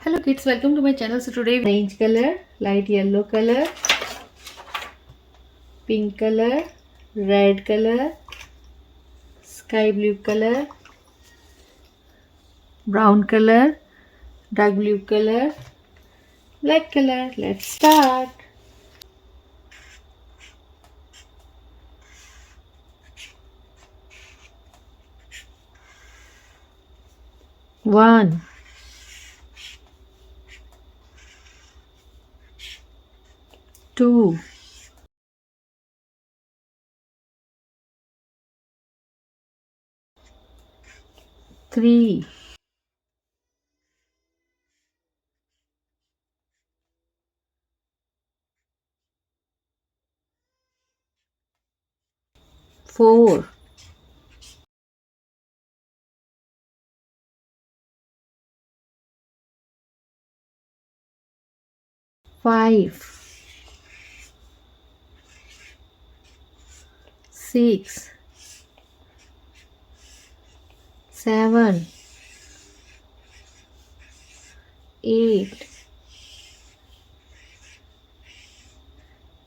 Hello kids, welcome to my channel. So today orange color, light yellow color, pink color, red color, sky blue color, brown color, dark blue color, black color. Let's start. One, two, three, four, five, six, seven, 8,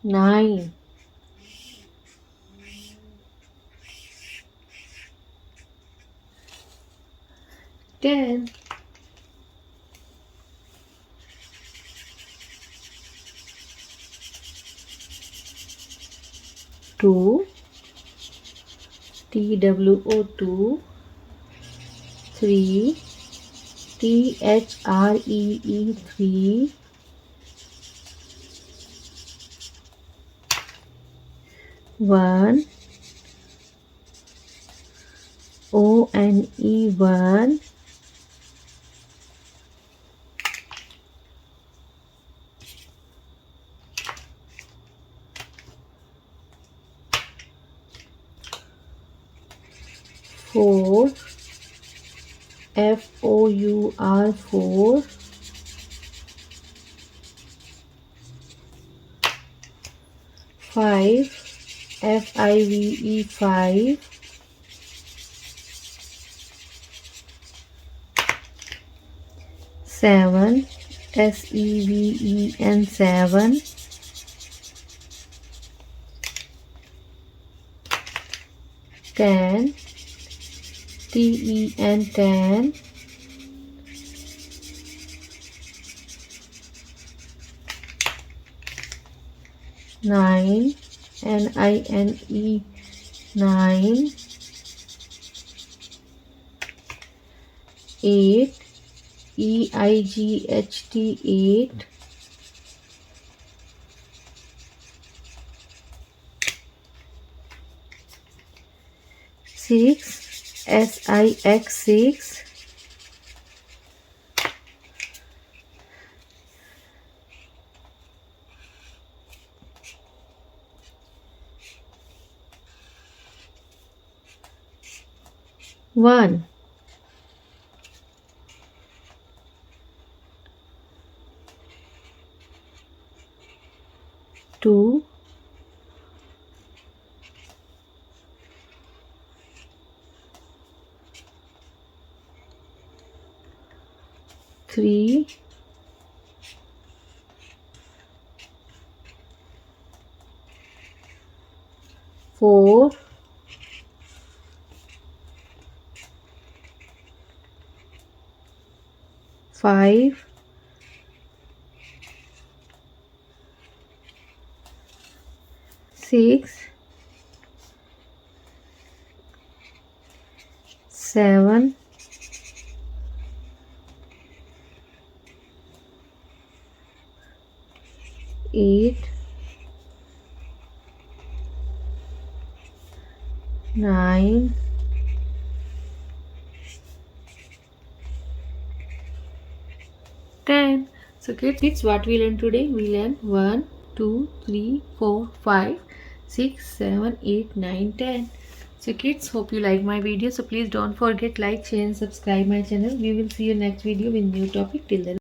9, 10. 2, TWO2, 3, THREE3, 1, ONE1, 4, FOUR4, 5, FIVE5, 7, SEVEN7, 10, TEN10, 9, NINE9, 8, EIGHT8, 6, SIX6, 1, 2, 3, 4, 5, 6, 7, 8, 9, 10. So kids, what we learned today? We learned 1, 2, 3, 4, 5, 6, 7, 8, 9, 10. So kids, hope you like my video. So please don't forget like, share and subscribe my channel. We will see you next video with new topic. Till then.